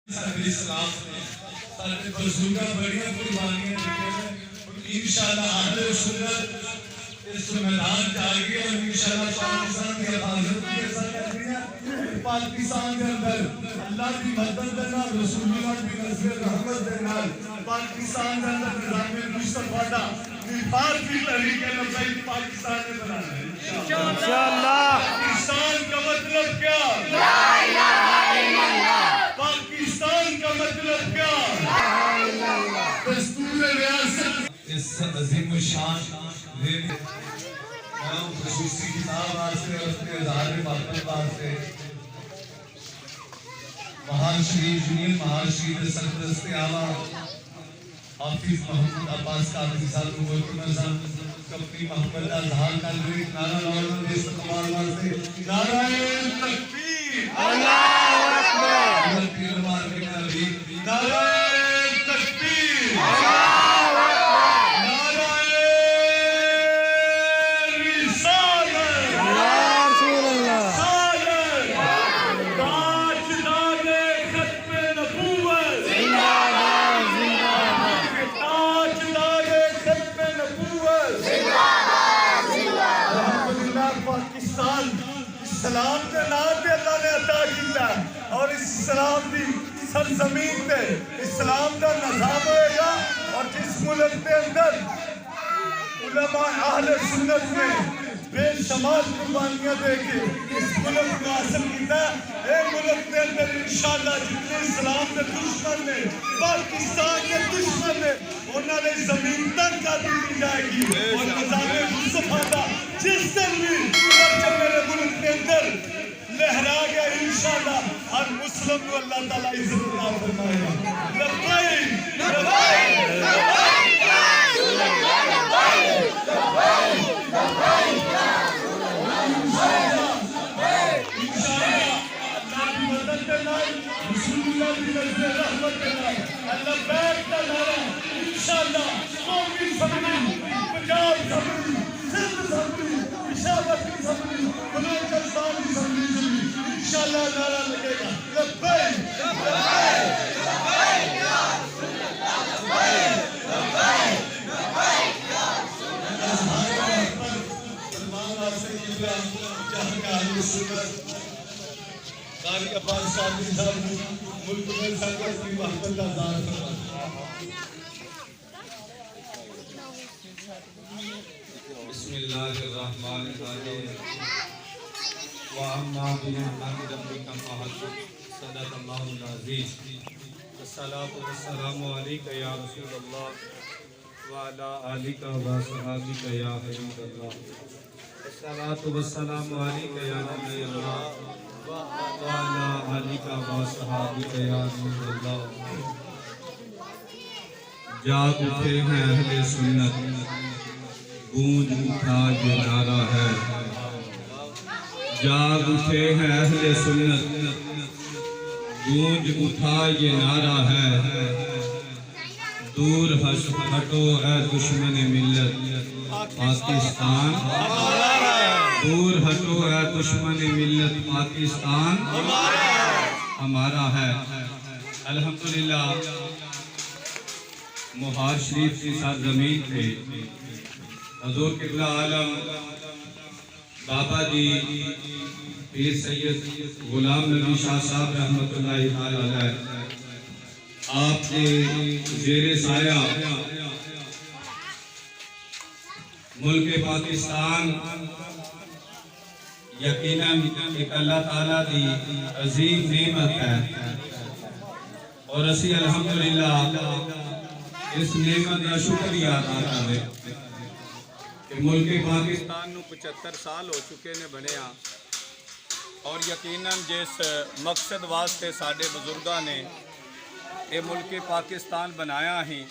اسلام نے سارے بزرگاں بڑیاں قربانیاں دیتے ہیں انشاءاللہ اہل سنت اس میدان جائے گی اور انشاءاللہ پاکستان کی حفاظت کے ساتھ کرنی ہے پاکستان کے اندر اللہ کی مدد دینا رسول اللہ کی نظر رحمت دینا پاکستان کے اندر نظام مصطفیٰ کا نفاذ کی طریقے لمبائی پاکستان میں بنانا ہے انشاءاللہ پاکستان کا مطلب کیا لا الہ الا اللہ پاکستان کا مطلب کیا دستور ریاست اس عظیم الشان خصوصی کتاب واسطے اور اپنے اظہار محبت واسطے مہان شریف یونین مہان شریف سرپرست اعلیٰ حافظ محمد عباس قادری صاحب کو اپنی محبت کا اظہار کر رہے نعرہ لاؤ استقبال واسطے نعرہ تکبیر اللہ اکبر نعرہ تکبیر اللہ اکبر نعرہ رسالت یا رسول اللہ تاجدار ختم نبوت زندہ باد تاجدار ختم نبوت زندہ باد الحمدللہ پاکستان اسلام کے نام پہ اللہ نے عطا کیا اور اس اسلام کی سرزمین پہ اسلام کا نظام ہوئے گا اور جس ملک کے اندر علماء اہل سنت میں بے شمار قربانیاں دے کے اس ملک کو حاصل کیتا ہے اے ملک کے اندر انشاءاللہ جتنے اسلام کے دشمن نے پاکستان کے دشمن نے انہوں نے زمین تک کا دی جائے گی اور نظام مصطفیٰ کا جس دن بھی پرچم میرے ملک کے اندر لہرا گیا انشاءاللہ ہر مسلم کو اللہ تعالیٰ عزت عطا فرمائے گا لبیک لبیک لبیک یا رسول اللہ لبیک لبیک لبیک یا رسول اللہ انشاءاللہ اللہ کی مدد کے لائے رسول اللہ کی نظر رحمت کے لائے اللہ بیت کا نعرہ انشاءاللہ قومی summary Punjab summary Sindh summary Peshawar کی سمری بلوچستان کی سمری انشاءاللہ نعرہ لگے گا لبیک لبیک لبیک یا رسول اللہ لبیک لبیک لبیک یا رسول اللہ سلمان واسطے قبلہ جہاں کا اہل سنت قاری عباس صاحب ملک میں سرکت کی محبت کا اظہار فرمائے بسم اللہ الرحمن الرحیم وَأَمَّا بِنِعْمَةِ رَبِّكَ فَحَدِّثْ صدق اللہ العظیم الصلاۃ والسلام علیک یا رسول اللہ وعلی آلک وصحبک یا حبیب اللہ الصلاۃ والسلام علیک یا نبی اللہ وعلی آلک وصحبک یا نور اللہ جاگ اٹھے ہیں اہل سنت گونج اٹھا یہ نعرہ ہے جاگ اٹھے ہیں اہل سنت گونج اٹھا یہ نعرہ ہے دور ہٹو اے دشمن ملت پاکستان دور ہٹو اے دشمن ملت پاکستان ہمارا ہے الحمدللہ مہار شریف کی سرزمین پہ حضور قبلہ عالم بابا جی پیر سید غلام نبی شاہ صاحب رحمت اللہ علیہ آپ کے زیر سایہ ملک پاکستان یقیناً ایک اللہ تعالیٰ دی عظیم نعمت ہے اور اسی الحمدللہ اس نعمت کا شکریہ ادا کرے کہ ملک پاکستان نو 75 سال ہو چکے نے بنیا اور یقیناً جس مقصد واسطے ساڈے بزرگاں نے یہ ملک پاکستان بنایا ہی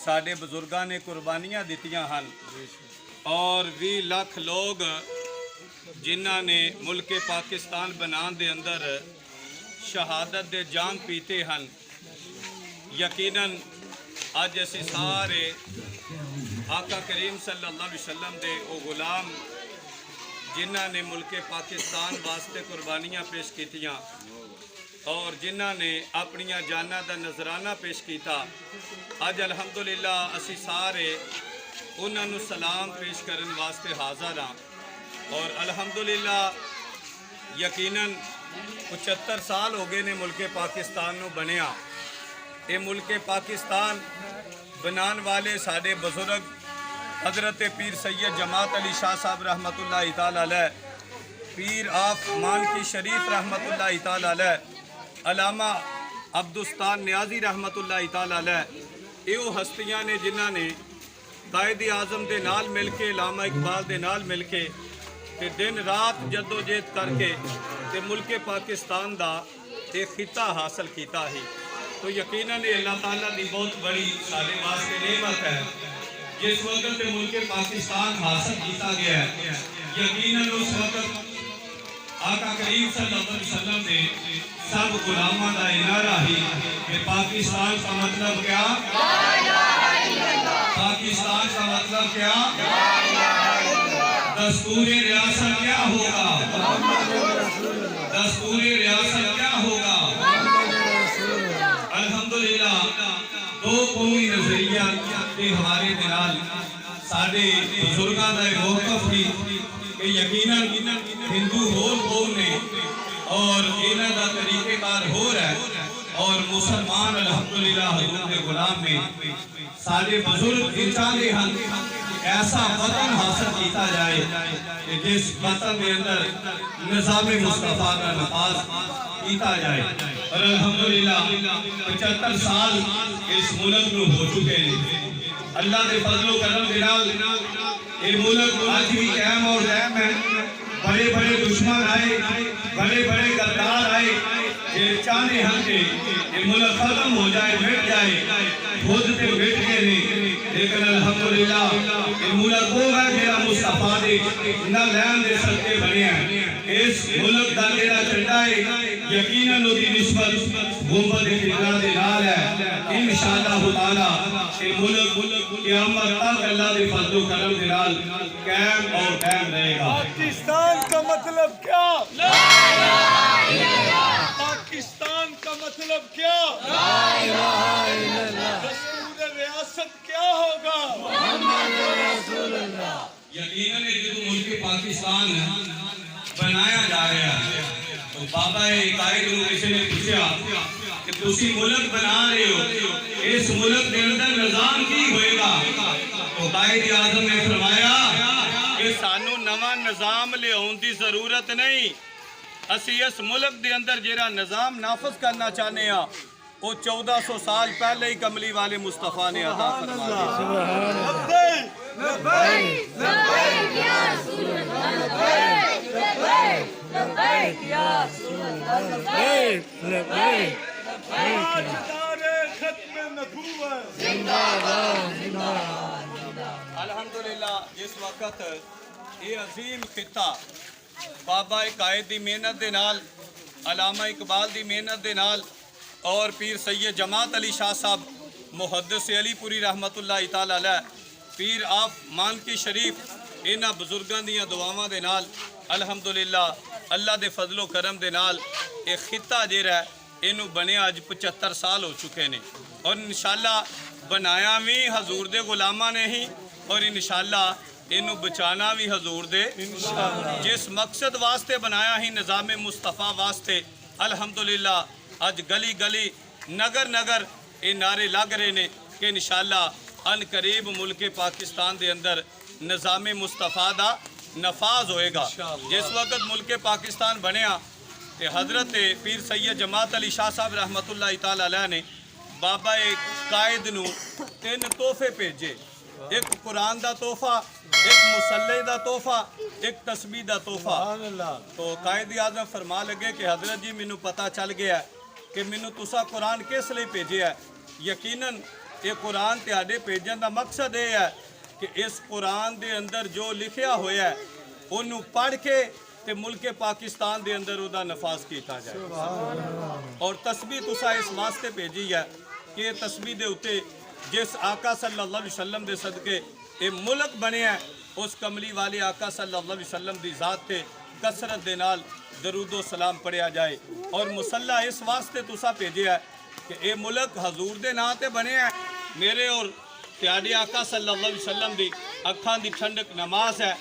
ساڈے بزرگاں نے قربانیاں دتیاں ہن اور 20 لاکھ لوگ جنہاں نے ملک پاکستان بنان دے اندر شہادت دے جان پیتے ہن یقیناً آج اسی سارے آقا کریم صلی اللہ علیہ وسلم دے او غلام جنہاں نے ملک پاکستان واسطے قربانیاں پیش کیتیاں اور جنہاں نے اپنی جاناں دا نذرانہ پیش کیتا اج الحمدللہ اسی سارے انہاں نو سلام پیش کرن واسطے حاضر ہاں اور الحمدللہ یقیناً 75 سال ہو گئے نے ملک پاکستان نو بنیا اے ملک پاکستان بنان والے ساڈے بزرگ حضرت پیر سید جماعت علی شاہ صاحب رحمۃ اللہ تعالی علیہ پیر آف مانکی شریف رحمۃ اللہ تعالی علیہ علامہ عبدالستان نیازی رحمۃ اللہ تعالی علیہ ایو ہستیاں نے جنہاں نے قائد اعظم دے نال مل کے علامہ اقبال دے نال مل کے تے دن رات جدوجہد کر کے تے ملک پاکستان دا ایک خطہ حاصل کیتا ہی تو یقیناً یہ اللہ تعالیٰ دی بہت بڑی سارے واسطے نعمت ہے جس وقت ملک پاکستان حاصل کیتا گیا ہے یقیناً اس وقت آقا کریم صلی اللہ علیہ وسلم نے سب غلامہ دا انارہ ہی کہ پاکستان کا مطلب کیا پاکستان کا مطلب کیا دستور ریاست کیا ہوگا دستور ریاست کیا ہوگا الحمدللہ دو قومی نظریہ کے حوالے دلال ساڑھے بزرگاں دا موقف کی کہ یقیناً ہندو ہول نے اور انہاں دا طریقہ کار ہو رہا ہے اور مسلمان الحمدللہ حضور کے غلام میں سارے بزرگ چاہتے ہیں ایسا وطن حاصل کیتا جائے کہ جس وطن کے اندر نظام مصطفیٰ کا نفاذ کیتا جائے اور الحمدللہ 75 سال اس ملک میں ہو چکے ہیں اللہ دے فضل و کرم کے نال یہ ملک آج بھی قائم اور دائم ہے بڑے بڑے دشمن آئے بڑے بڑے غدار آئے یہ چاہتے ہیں کہ یہ ملک ختم ہو جائے مٹ جائے خود تے مٹ گئے نہیں لیکن الحمدللہ یہ ملک وہ ہے میرا مصطفیٰ دے نہ لین دے سکتے بنے ہیں اس ملک دا میرا چڑھا ہے یقیناً دی نسبت گنبد خضرا دے نال ہے انشاءاللہ تعالی یہ ملک قیامت تک اللہ دے فضل و کرم دے نال قائم اور قائم رہے گا پاکستان کا مطلب کیا لا الہ الا اللہ پاکستان کا مطلب کیا لا الہ الا اللہ دستور ریاست کیا ہوگا محمد رسول اللہ یقیناً جو ملک پاکستان بنایا جا رہا ہے تو بابا قائد نے کسی نے پوچھا کہ تسی ملک بنا رہے ہو اس ملک کے اندر نظام کی ہوئے گا تو قائد اعظم نے فرمایا کہ سانو نواں نظام لے آن دی ضرورت نہیں اسی اس ملک دے اندر جیرا نظام نافذ کرنا چاہنے ہیں وہ 1400 سال پہلے ہی کملی والے مصطفیٰ نے عطا فرما دیا لبیک لبیک یا رسول اللہ لبیک لبیک لبیک یا رسول اللہ لبیک لبیک تاجدار ختم نبوت زندہ باد زندہ باد الحمدللہ جس وقت یہ عظیم خطہ بابا قائد دی محنت دے نال علامہ اقبال دی محنت دے نال اور پیر سید جماعت علی شاہ صاحب محدث علی پوری رحمت اللہ تعالی علیہ پیر آف مانکی شریف انہاں بزرگاں دیاں دعاواں دے نال الحمدللہ اللہ دے فضل و کرم دے نال ایک خطہ جیرا ہے اینو بنے اج 75 سال ہو چکے نے اور انشاءاللہ بنایا بھی حضور دے غلاماں نے ہی اور انشاءاللہ اینو بچانا بھی حضور دے جس مقصد واسطے بنایا ہی نظام مصطفیٰ واسطے الحمدللہ اج گلی گلی نگر نگر یہ نعرے لگ رہے نے کہ انشاءاللہ ان قریب ملک پاکستان دے اندر نظام مصطفیٰ دا نفاذ ہوئے گا جس وقت ملک پاکستان بنیا کہ حضرت پیر سید جماعت علی شاہ صاحب رحمت اللہ تعالی علیہ نے بابا قائد نو 3 تحفے بھیجے ایک قرآن دا تحفہ ایک مصلی دا تحفہ ایک تسبیح دا تحفہ تو قائد اعظم فرما لگے کہ حضرت جی مینوں پتہ چل گیا ہے کہ مینوں تسا قرآن کس لئے بھیجے ہے یقیناً یہ قرآن تہاڈے بھیجن دا مقصد یہ ہے کہ اس قرآن دے اندر جو لکھیا ہویا ہے انہوں پڑھ کے تے ملک پاکستان دے اندر او دا نفاذ کیتا جائے اور تسبیح تسا اس واسطے بھیجی ہے کہ یہ تسبیح دے اتے جس آقا صلی اللہ علیہ وسلم دے صدقے یہ ملک بنے ہیں اس کملی والے آقا صلی اللہ علیہ وسلم دی ذات تے کثرت دے نال درود و سلام پڑھیا جائے اور مسلح اس واسطے تسا بھیجیا ہے کہ اے ملک حضور دے نام تے بنے ہے میرے اور پیارے آقا صلی اللہ علیہ وسلم دی اکھاں دی ٹھنڈک نماز ہے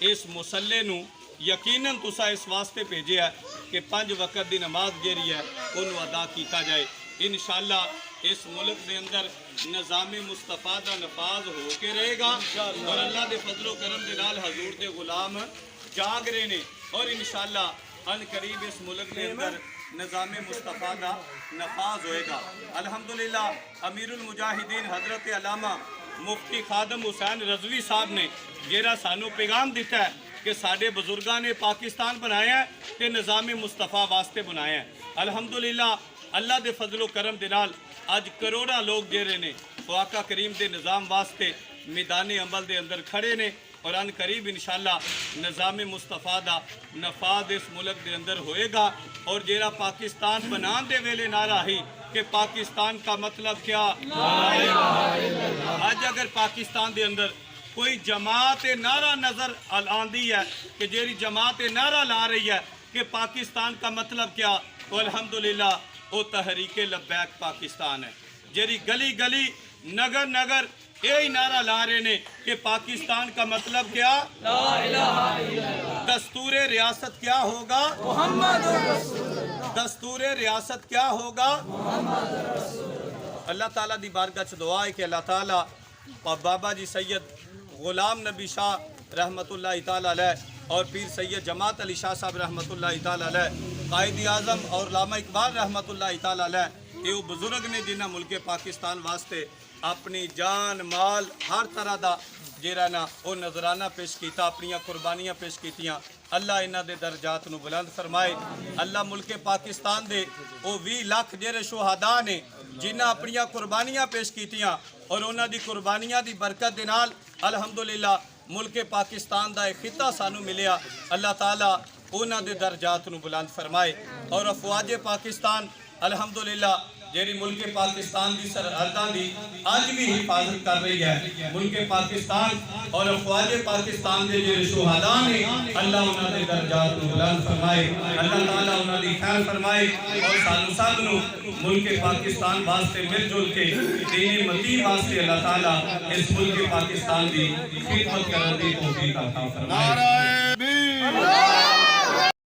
اس مسلح نو یقیناً تسا اس واسطے بھیجیا ہے کہ 5 وقت دی نماز جیری ہے انہوں ادا کیتا جائے انشاءاللہ اس ملک دے اندر نظام مصطفیٰ دا نفاذ ہو کے رہے گا اور اللہ دے فضل و کرم دے نال حضور دے غلام جاگ رہے نے اور انشاءاللہ ان قریب اس ملک دے اندر نظام مصطفیٰ دا نفاذ ہوئے گا الحمدللہ امیر المجاہدین حضرت علامہ مفتی خادم حسین رضوی صاحب نے جیرا سانو پیغام دیتا ہے کہ ساڑھے بزرگاں نے پاکستان بنایا ہے کہ نظام مصطفیٰ واسطے بنایا ہے الحمدللہ اللہ دے فضل و کرم دے نال آج کروڑا لوگ جیرے نے وہ آقا کریم دے نظام واسطے میدان عمل دے اندر کھڑے نے اور ان قریب انشاءاللہ نظام مصطفیٰ دا نفاذ اس ملک دے اندر ہوئے گا اور جیرا پاکستان بنان دے ویلے نعرہ ہی کہ پاکستان کا مطلب کیا آج اگر پاکستان دے اندر کوئی جماعت نعرہ نظر آندی ہے کہ جیری جماعت نعرہ لا رہی ہے کہ پاکستان کا مطلب کیا تو الحمدللہ وہ تحریک لبیک پاکستان ہے جیری گلی گلی نگر نگر یہی نعرہ لا رہے نے کہ پاکستان کا مطلب کیا لا الہ الا اللہ دستور ریاست کیا ہوگا محمد رسول اللہ دستور ریاست کیا ہوگا محمد رسول اللہ اللہ تعالیٰ دی بارگاہ چ دعا ہے کہ اللہ تعالیٰ بابا جی سید غلام نبی شاہ رحمت اللہ تعالیٰ علیہ اور پیر سید جماعت علی شاہ صاحب رحمت اللہ تعالیٰ علیہ قائد اعظم اور علامہ اقبال رحمت اللہ تعالیٰ علیہ یہ بزرگ نے جنہ ملک پاکستان واسطے اپنی جان مال ہر طرح دا جیرا نا وہ نظرانہ پیش کیتا اپنی قربانیاں پیش کیتیاں اللہ انہاں دے درجات نو بلند فرمائے اللہ ملک پاکستان دے وہ 20 لاکھ جیرے شہداء نے جنہ اپنی قربانیاں پیش کیتیاں اور انہاں دی قربانیاں دی برکت دے نال الحمدللہ ملک پاکستان دا ایک خطہ سانو ملیا اللہ تعالیٰ انہاں دے درجات نو بلند فرمائے اور افواج پاکستان الحمدللہ جیری ملک پاکستان دی سرحداں دی آج بھی حفاظت کر رہی ہے ملک پاکستان اور افواج پاکستان دے جیرے شہداء نے اللہ انہاں دے درجات نو بلند فرمائے اللہ تعالیٰ انہاں دی خیر فرمائے اور سانو سب نو ملک پاکستان واسطے مل جل کے دین متین واسطے اللہ تعالیٰ اس ملک پاکستان دی خدمت کرنے دی توفیق عطا فرمائے